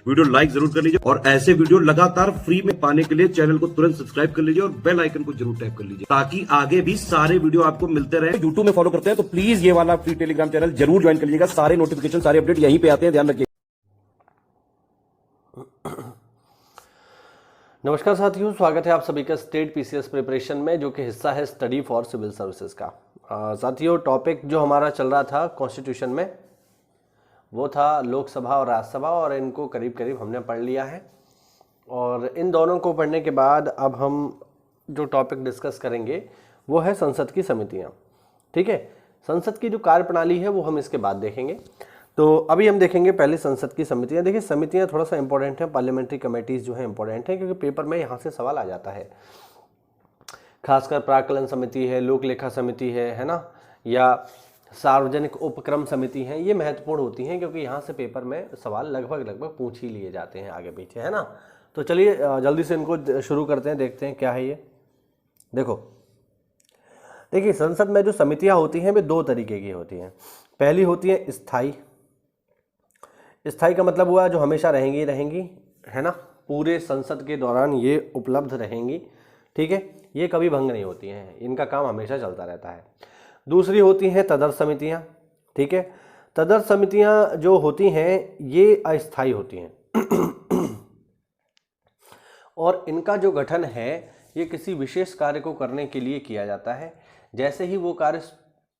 Video like जरूर कर लीजिए और ऐसे वीडियो लगातार फ्री में पाने के लिए चैनल को तुरंत सब्सक्राइब कर लीजिए और बेल आइकन को जरूर टैप कर लीजिए ताकि आगे भी सारे वीडियो आपको मिलते रहे। यूट्यूब में फॉलो करते हैं तो प्लीज ये वाला फ्री टेलीग्राम चैनल जरूर ज्वाइन कर लीजिएगा। सारे नोटिफिकेशन सारे अपडेट यहीं पे आते हैं, ध्यान रखिए। नमस्कार साथियों, स्वागत है आप सभी का स्टेट पीसीएस प्रिपरेशन में, जो कि हिस्सा है स्टडी फॉर सिविल सर्विसेज का। साथियों, टॉपिक जो हमारा चल रहा था कॉन्स्टिट्यूशन में वो था लोकसभा और राज्यसभा, और इनको करीब करीब हमने पढ़ लिया है। और इन दोनों को पढ़ने के बाद अब हम जो टॉपिक डिस्कस करेंगे वो है संसद की समितियाँ। ठीक है, संसद की जो कार्यप्रणाली है वो हम इसके बाद देखेंगे। तो अभी हम देखेंगे पहले संसद की समितियां। देखिए, समितियां थोड़ा सा इंपॉर्टेंट है, पार्लियामेंट्री कमेटीज जो है इंपॉर्टेंट है, क्योंकि पेपर में यहाँ से सवाल आ जाता है। खासकर प्राक्कलन समिति है, लोक लेखा समिति है ना, या सार्वजनिक उपक्रम समिति है, ये महत्वपूर्ण होती हैं क्योंकि यहाँ से पेपर में सवाल लगभग पूछ ही लिए जाते हैं आगे पीछे, है ना। तो चलिए जल्दी से इनको शुरू करते हैं, देखते हैं क्या है ये। देखिए, संसद में जो समितियाँ होती हैं वे दो तरीके की होती हैं। पहली होती है स्थायी। स्थायी का मतलब हुआ जो हमेशा रहेंगी, है ना, पूरे संसद के दौरान ये उपलब्ध रहेंगी। ठीक है, ये कभी भंग नहीं होती हैं, इनका काम हमेशा चलता रहता है। दूसरी होती हैं तदर्थ समितियां। ठीक है, तदर्थ समितियां जो होती हैं ये अस्थायी होती हैं और इनका जो गठन है ये किसी विशेष कार्य को करने के लिए किया जाता है। जैसे ही वो कार्य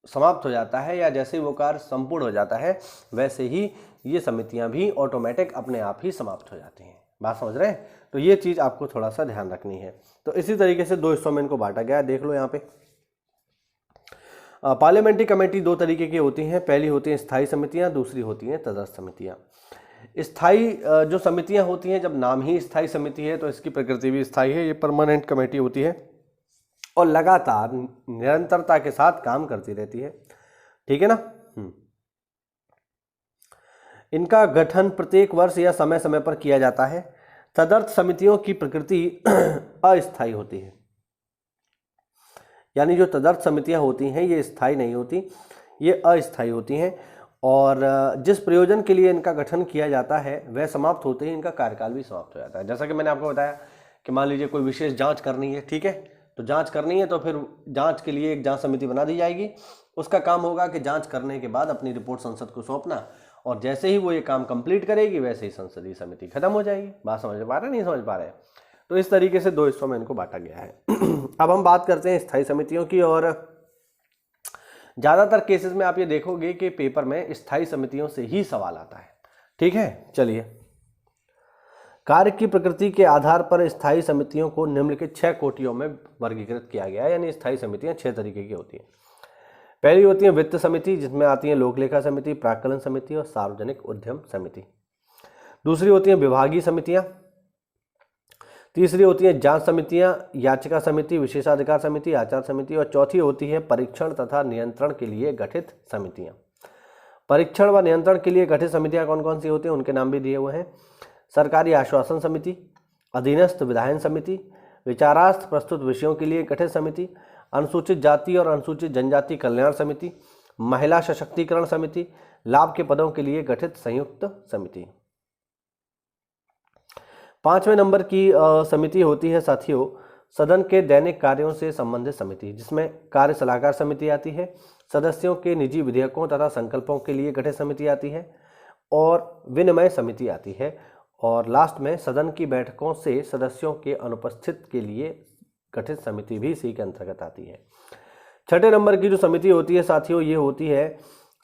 समाप्त हो जाता है या जैसे ही वो कार्य संपूर्ण हो जाता है, वैसे ही ये समितियां भी ऑटोमेटिक अपने आप ही समाप्त हो जाती हैं। बात समझ रहे हैं? तो ये चीज़ आपको थोड़ा सा ध्यान रखनी है। तो इसी तरीके से दो हिस्सों में इनको बांटा गया है, देख लो यहाँ पे। पार्लियामेंट्री कमेटी दो तरीके की होती हैं। पहली होती हैं स्थायी समितियां, दूसरी होती हैं तदर्थ समितियां। स्थायी जो समितियां होती हैं, जब नाम ही स्थायी समिति है तो इसकी प्रकृति भी स्थायी है। ये परमानेंट कमेटी होती है और लगातार निरंतरता के साथ काम करती रहती है। ठीक है ना। इनका गठन प्रत्येक वर्ष या समय समय पर किया जाता है। तदर्थ समितियों की प्रकृति अस्थायी होती है, यानी जो तदर्थ समितियां होती हैं ये स्थायी नहीं होती, ये अस्थायी होती हैं। और जिस प्रयोजन के लिए इनका गठन किया जाता है वह समाप्त होते ही इनका कार्यकाल भी समाप्त हो जाता है। जैसा कि मैंने आपको बताया कि मान लीजिए कोई विशेष जांच करनी है, ठीक है, तो जांच करनी है तो फिर जांच के लिए एक जांच समिति बना दी जाएगी। उसका काम होगा कि जांच करने के बाद अपनी रिपोर्ट संसद को सौंपना, और जैसे ही वो ये काम कंप्लीट करेगी वैसे ही संसदीय समिति खत्म हो जाएगी। बात समझ पा रहे हैं, नहीं समझ पा रहे? तो इस तरीके से दो हिस्सों में इनको बांटा गया है। अब हम बात करते हैं स्थायी समितियों की, और ज़्यादातर केसेस में आप ये देखोगे कि पेपर में स्थायी समितियों से ही सवाल आता है। ठीक है, चलिए। कार्य की प्रकृति के आधार पर स्थायी समितियों को निम्नलिखित 6 कोटियों में वर्गीकृत किया गया है, यानी स्थायी समितियां 6 तरीके की होती हैं। पहली होती है वित्त समिति, जिसमें आती है लोक लेखा समिति, प्राक्कलन समिति और सार्वजनिक उद्यम समिति। दूसरी होती है विभागीय समितियां। तीसरी होती है जांच समितियां, याचिका समिति, विशेषाधिकार समिति, आचार समिति। और चौथी होती है परीक्षण तथा नियंत्रण के लिए गठित समितियां। परीक्षण व नियंत्रण के लिए गठित समितियां कौन कौन सी होती हैं, उनके नाम भी दिए हुए हैं। सरकारी आश्वासन समिति, अधीनस्थ विधायन समिति, विचारार्थ प्रस्तुत विषयों के लिए गठित समिति, अनुसूचित जाति और अनुसूचित जनजाति कल्याण समिति, महिला सशक्तिकरण समिति, लाभ के पदों के लिए गठित संयुक्त समिति। 5वें नंबर की समिति होती है साथियों सदन के दैनिक कार्यों से संबंधित समिति, जिसमें कार्य सलाहकार समिति आती है, सदस्यों के निजी विधेयकों तथा संकल्पों के लिए गठित समिति आती है, और विनिमय समिति आती है, और लास्ट में सदन की बैठकों से सदस्यों के अनुपस्थित के लिए गठित समिति भी इसी के अंतर्गत आती है। 6ठे नंबर की जो समिति होती है साथियों, ये होती है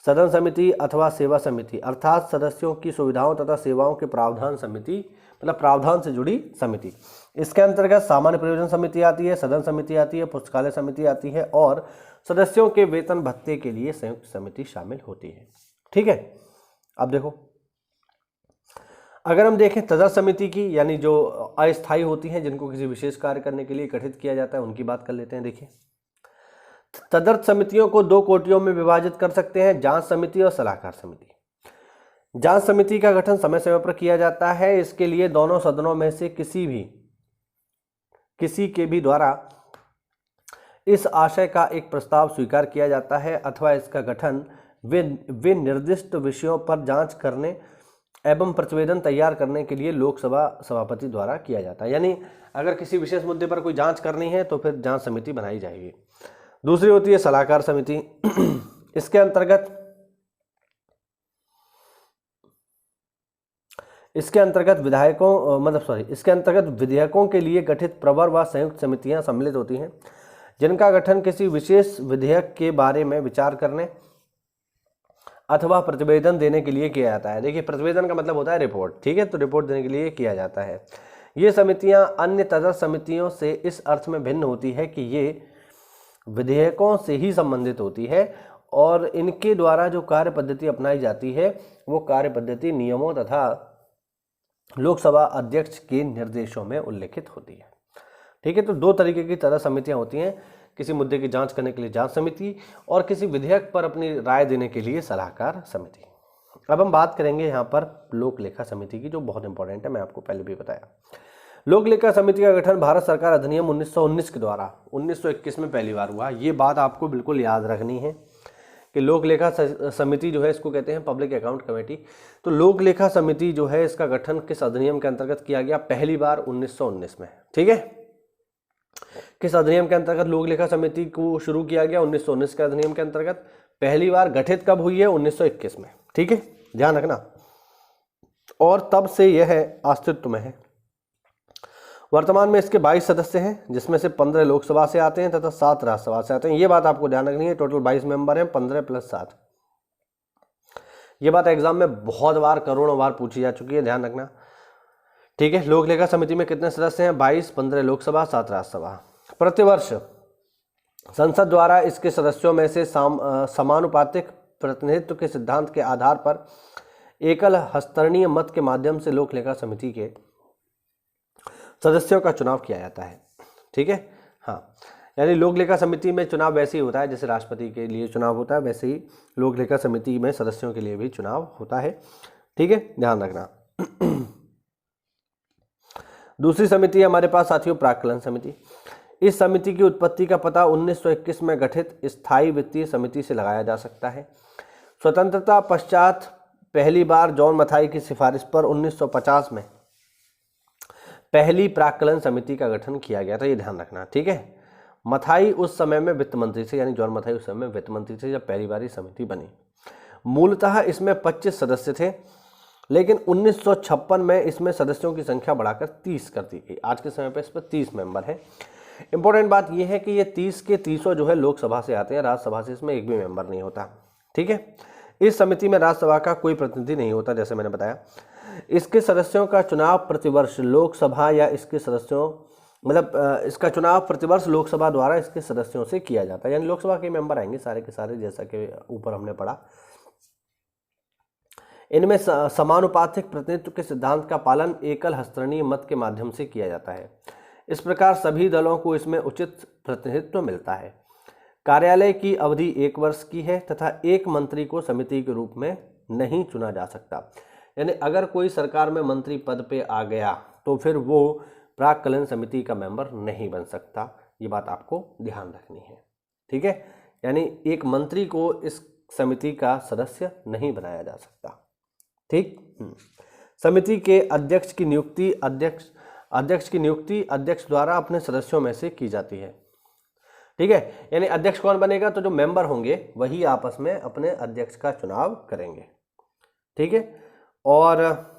सदन समिति अथवा सेवा समिति, अर्थात सदस्यों की सुविधाओं तथा सेवाओं के प्रावधान समिति, मतलब प्रावधान से जुड़ी समिति। इसके अंतर्गत सामान्य प्रयोजन समिति आती है, सदन समिति आती है, पुस्तकालय समिति आती है, और सदस्यों के वेतन भत्ते के लिए संयुक्त समिति शामिल होती है। ठीक है, अब देखो, अगर हम देखें तदर्थ समिति की, यानी जो अस्थायी होती हैं, जिनको किसी विशेष कार्य करने के लिए गठित किया जाता है, उनकी बात कर लेते हैं। देखिए, तदर्थ समितियों को 2 कोटियों में विभाजित कर सकते हैं, जांच समिति और सलाहकार समिति। जांच समिति का गठन समय समय पर किया जाता है। इसके लिए दोनों सदनों में से किसी के भी द्वारा इस आशय का एक प्रस्ताव स्वीकार किया जाता है, अथवा इसका गठन वे निर्दिष्ट विषयों पर जांच करने एवं प्रतिवेदन तैयार करने के लिए लोकसभा सभापति द्वारा किया जाता है। यानी अगर किसी विशेष मुद्दे पर कोई जांच करनी है तो फिर जांच समिति बनाई जाएगी। दूसरी होती है सलाहकार समिति। इसके अंतर्गत इसके अंतर्गत विधेयकों के लिए गठित प्रवर व संयुक्त समितियां सम्मिलित होती हैं, जिनका गठन किसी विशेष विधेयक के बारे में विचार करने अथवा प्रतिवेदन देने के लिए किया जाता है। देखिए, प्रतिवेदन का मतलब होता है रिपोर्ट, ठीक है, तो रिपोर्ट देने के लिए किया जाता है। ये समितियां अन्य तदर्थ समितियों से इस अर्थ में भिन्न होती है कि ये विधेयकों से ही संबंधित होती है और इनके द्वारा जो कार्य पद्धति अपनाई जाती है वो कार्य पद्धति नियमों तथा लोकसभा अध्यक्ष के निर्देशों में उल्लेखित होती है। ठीक है, तो दो तरीके की तरह समितियां होती हैं, किसी मुद्दे की जांच करने के लिए जांच समिति और किसी विधेयक पर अपनी राय देने के लिए सलाहकार समिति। अब हम बात करेंगे यहाँ पर लोक लेखा समिति की, जो बहुत इंपॉर्टेंट है, मैं आपको पहले भी बताया। लोक लेखा समिति का गठन भारत सरकार अधिनियम 1919 के द्वारा 1921 में पहली बार हुआ। ये बात आपको बिल्कुल याद रखनी है कि लोक लेखा समिति जो है इसको कहते हैं पब्लिक अकाउंट कमेटी। तो लोक लेखा समिति जो है इसका गठन किस अधिनियम के अंतर्गत किया गया? पहली बार 1919 में। ठीक है, किस अधिनियम के अंतर्गत लोक लेखा समिति को शुरू किया गया? 1919 के अधिनियम के अंतर्गत। पहली बार गठित कब हुई है? 1921 में। ठीक है, ध्यान रखना। और तब से यह अस्तित्व में है। वर्तमान में इसके 22 सदस्य हैं, जिसमें से 15 लोकसभा से आते हैं तथा 7 राज्यसभा से आते हैं। ये बात आपको ध्यान रखनी है, टोटल 22 मेंबर हैं, 15 + 7। ये बात एग्जाम में बहुत बार, करोड़ों बार पूछी जा चुकी है, ध्यान रखना। ठीक है, लोक लेखा समिति में कितने सदस्य हैं? 22, 15 लोकसभा, 7 राज्यसभा। प्रतिवर्ष संसद द्वारा इसके सदस्यों में से समानुपातिक प्रतिनिधित्व के सिद्धांत के आधार पर एकल हस्तरणीय मत के माध्यम से लोक लेखा समिति के सदस्यों का चुनाव किया जाता है। ठीक है, हाँ, यानी लोक लेखा समिति में चुनाव वैसे ही होता है जैसे राष्ट्रपति के लिए चुनाव होता है, वैसे ही लोक लेखा समिति में सदस्यों के लिए भी चुनाव होता है। ठीक है, ध्यान रखना। दूसरी समिति है हमारे पास साथियों प्राक्कलन समिति। इस समिति की उत्पत्ति का पता 1921 में गठित स्थायी वित्तीय समिति से लगाया जा सकता है। स्वतंत्रता पश्चात पहली बार जॉन मथाई की सिफारिश पर 1950 में पहली प्राक्कलन समिति का गठन किया गया था, ये ध्यान रखना। ठीक है, मथाई उस समय में वित्त मंत्री थे, यानी जॉन मथाई उस समय में वित्त मंत्री थे जब पहली बार ये समिति बनी। मूलतः इसमें 25 सदस्य थे, लेकिन 1956 में इसमें सदस्यों की संख्या बढ़ाकर 30 कर दी गई। आज के समय पर इस पर 30 मेंबर हैं। इंपॉर्टेंट बात यह है कि ये 30 के 30 जो है लोकसभा से आते हैं, राज्यसभा से इसमें एक भी मेंबर नहीं होता। ठीक है, इस समिति में राज्यसभा का कोई प्रतिनिधि नहीं होता, जैसे मैंने बताया। इसके सदस्यों का चुनाव प्रतिवर्ष लोकसभा या इसके सदस्यों इसका चुनाव प्रतिवर्ष लोकसभा द्वारा इसके सदस्यों से किया जाता है, यानी लोकसभा के मेंबर आएंगे सारे के सारे, जैसा कि ऊपर हमने पढ़ा। इनमें समानुपातिक प्रतिनिधित्व के सिद्धांत का पालन एकल हस्तरणीय मत के माध्यम से किया जाता है। इस प्रकार सभी दलों को इसमें उचित प्रतिनिधित्व मिलता है। कार्यालय की अवधि 1 वर्ष की है तथा एक मंत्री को समिति के रूप में नहीं चुना जा सकता, यानी अगर कोई सरकार में मंत्री पद पे आ गया तो फिर वो प्राक्कलन समिति का मेंबर नहीं बन सकता। ये बात आपको ध्यान रखनी है। ठीक है, यानी एक मंत्री को इस समिति का सदस्य नहीं बनाया जा सकता। ठीक, समिति के अध्यक्ष की नियुक्ति अध्यक्ष द्वारा अपने सदस्यों में से की जाती है। ठीक है, यानी अध्यक्ष कौन बनेगा? तो जो मेंबर होंगे वही आपस में अपने अध्यक्ष का चुनाव करेंगे। ठीक है, और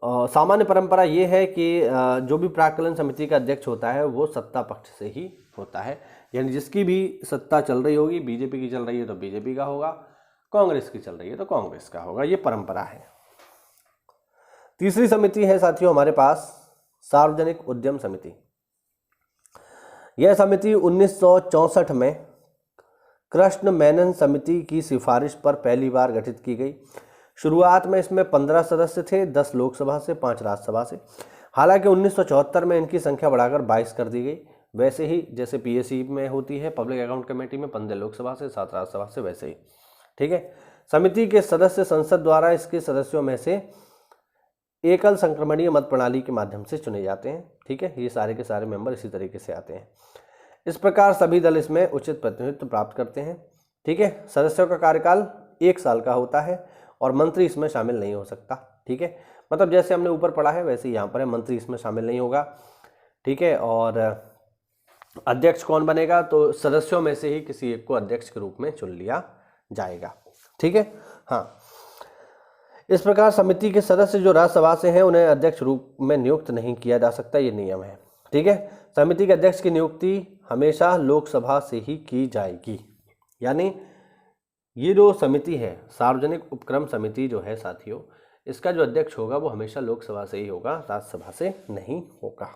सामान्य परंपरा ये है कि जो भी प्राक्कलन समिति का अध्यक्ष होता है वो सत्ता पक्ष से ही होता है, यानी जिसकी भी सत्ता चल रही होगी, बीजेपी की चल रही है तो बीजेपी का होगा, कांग्रेस की चल रही है तो कांग्रेस का होगा, ये परंपरा है। तीसरी समिति है साथियों हमारे पास सार्वजनिक उद्यम समिति। यह समिति 1964 में कृष्ण मेनन समिति की सिफारिश पर पहली बार गठित की गई। शुरुआत में इसमें 15 सदस्य थे, 10 लोकसभा से, 5 राज्यसभा से। हालांकि 1974 में इनकी संख्या बढ़ाकर 22 कर दी गई। वैसे ही जैसे पीएससी में होती है पब्लिक अकाउंट कमेटी में 15 लोकसभा से, 7 राज्यसभा से, वैसे ही। ठीक है, समिति के सदस्य संसद द्वारा इसके सदस्यों में से एकल संक्रमणीय मत प्रणाली के माध्यम से चुने जाते हैं। ठीक है, ये सारे के सारे मेंबर इसी तरीके से आते हैं। इस प्रकार सभी दल इसमें उचित प्रतिनिधित्व प्राप्त करते हैं। ठीक है, सदस्यों का कार्यकाल 1 साल का होता है और मंत्री इसमें शामिल नहीं हो सकता। ठीक है, मतलब जैसे हमने ऊपर पढ़ा है वैसे ही यहाँ पर है, मंत्री इसमें शामिल नहीं होगा। ठीक है, और अध्यक्ष कौन बनेगा, तो सदस्यों में से ही किसी एक को अध्यक्ष के रूप में चुन लिया जाएगा। ठीक है, हाँ, इस प्रकार समिति के सदस्य जो राज्यसभा से हैं उन्हें अध्यक्ष रूप में नियुक्त नहीं किया जा सकता, ये नियम है। ठीक है, समिति के अध्यक्ष की नियुक्ति हमेशा लोकसभा से ही की जाएगी। यानी ये जो समिति है, सार्वजनिक उपक्रम समिति जो है साथियों, इसका जो अध्यक्ष होगा वो हमेशा लोकसभा से ही होगा, राज्यसभा से नहीं होगा।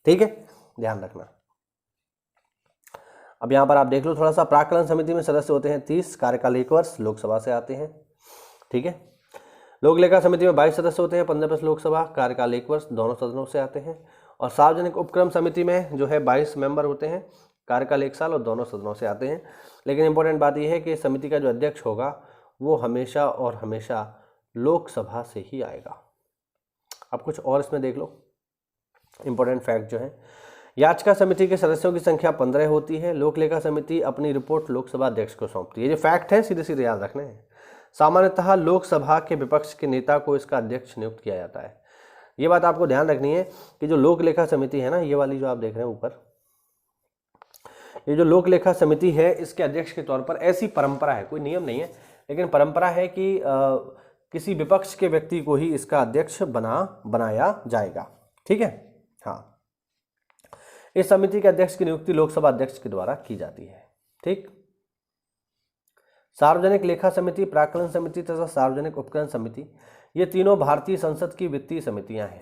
ठीक है, ध्यान रखना। अब यहाँ पर आप देख लो थोड़ा सा, प्राक्कलन समिति में सदस्य होते हैं 30, कार्यकाल 1 वर्ष, लोकसभा से आते हैं। ठीक है, लोक लेखा समिति में 22 सदस्य होते हैं, 15 प्लस लोकसभा, कार्यकाल 1 वर्ष, दोनों सदनों से आते हैं। और सार्वजनिक उपक्रम समिति में जो है 22 मेंबर होते हैं, कार्यकाल 1 साल और दोनों सदनों से आते हैं। लेकिन इंपॉर्टेंट बात यह है कि समिति का जो अध्यक्ष होगा वो हमेशा और हमेशा लोकसभा से ही आएगा। अब कुछ और इसमें देख लो इंपॉर्टेंट फैक्ट जो है, याचिका समिति के सदस्यों की संख्या 15 होती है। लोक लेखा समिति अपनी रिपोर्ट लोकसभा अध्यक्ष को सौंपती है। ये फैक्ट है, सीधे सीधे याद रखने हैं। सामान्यतः लोकसभा के विपक्ष के नेता को इसका अध्यक्ष नियुक्त किया जाता है। ये बात आपको ध्यान रखनी है कि जो लोक लेखा समिति है ना, ये वाली जो आप देख रहे हैं ऊपर, ये जो लोक लेखा समिति है, इसके अध्यक्ष के तौर पर ऐसी परंपरा है, कोई नियम नहीं है लेकिन परंपरा है कि किसी विपक्ष के व्यक्ति को ही इसका अध्यक्ष बनाया जाएगा। ठीक है, हाँ, इस समिति के अध्यक्ष की नियुक्ति लोकसभा अध्यक्ष के द्वारा की जाती है। ठीक, सार्वजनिक लेखा समिति, प्राक्कलन समिति तथा सार्वजनिक उपक्रम समिति, ये तीनों भारतीय संसद की वित्तीय समितियां हैं।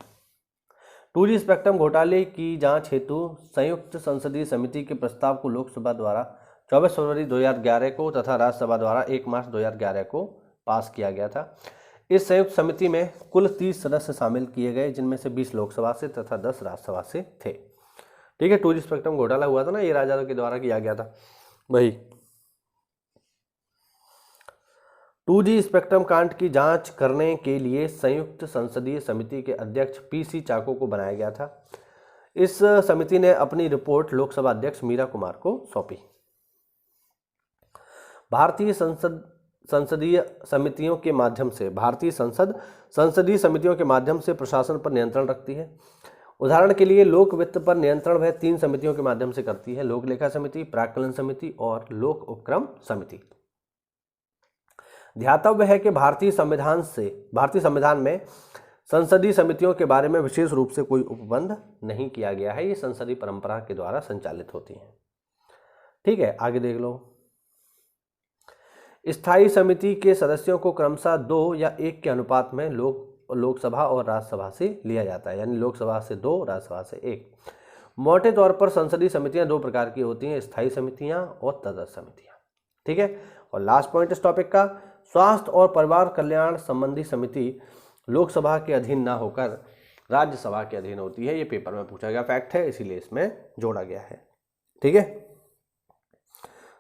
2G स्पेक्ट्रम घोटाले की जांच हेतु संयुक्त संसदीय समिति के प्रस्ताव को लोकसभा द्वारा 24 फरवरी 2011 को तथा राज्यसभा द्वारा 1 मार्च 2011 को पास किया गया था। इस संयुक्त समिति में कुल 30 सदस्य शामिल किए गए, जिनमें से 20 लोकसभा से तथा 10 राज्यसभा से थे। ठीक है, 2G स्पेक्ट्रम घोटाला हुआ था ना, ये राजा के द्वारा किया गया था वही। 2G स्पेक्ट्रम कांड की जांच करने के लिए संयुक्त संसदीय समिति के अध्यक्ष PC चाको को बनाया गया था। इस समिति ने अपनी रिपोर्ट लोकसभा अध्यक्ष मीरा कुमार को सौंपी। भारतीय संसदीय समितियों के माध्यम से, भारतीय संसद संसदीय समितियों के माध्यम से प्रशासन पर नियंत्रण रखती है। उदाहरण के लिए लोक वित्त पर नियंत्रण वह 3 समितियों के माध्यम से करती है, लोक लेखा समिति, प्राक्कलन समिति और लोक उपक्रम समिति। ध्यातव्य है कि भारतीय संविधान में संसदीय समितियों के बारे में विशेष रूप से कोई उपबंध नहीं किया गया है, ये संसदीय परंपरा के द्वारा संचालित होती हैं। ठीक है, आगे देख लो। स्थायी समिति के सदस्यों को क्रमशः 2 या 1 के अनुपात में लोकसभा और राज्यसभा से लिया जाता है, यानी लोकसभा से 2, राज्यसभा से 1। मोटे तौर पर संसदीय समितियां 2 प्रकार की होती हैं, स्थायी समितियां और तटस्थ समितियां। ठीक है, और लास्ट पॉइंट इस टॉपिक का, स्वास्थ्य और परिवार कल्याण संबंधी समिति लोकसभा के अधीन ना होकर राज्यसभा के अधीन होती है। ये पेपर में पूछा गया फैक्ट है, इसीलिए इसमें जोड़ा गया है। ठीक है,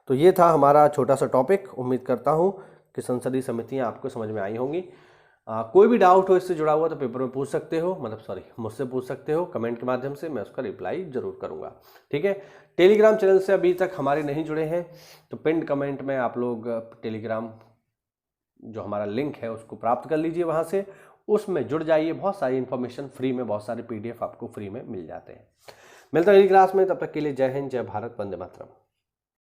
तो ये था हमारा छोटा सा टॉपिक। उम्मीद करता हूँ कि संसदीय समितियाँ आपको समझ में आई होंगी। कोई भी डाउट हो इससे जुड़ा हुआ तो पेपर में पूछ सकते हो, मुझसे पूछ सकते हो कमेंट के माध्यम से, मैं उसका रिप्लाई जरूर करूंगा। ठीक है, टेलीग्राम चैनल से अभी तक हमारे नहीं जुड़े हैं तो पिंड कमेंट में आप लोग टेलीग्राम जो हमारा लिंक है उसको प्राप्त कर लीजिए, वहां से उसमें जुड़ जाइए। बहुत सारी इन्फॉर्मेशन फ्री में, बहुत सारे PDF आपको फ्री में मिल जाते हैं। मिलते हैं अगली क्लास में, तब तक के लिए जय हिंद, जय भारत, वंदे मातरम।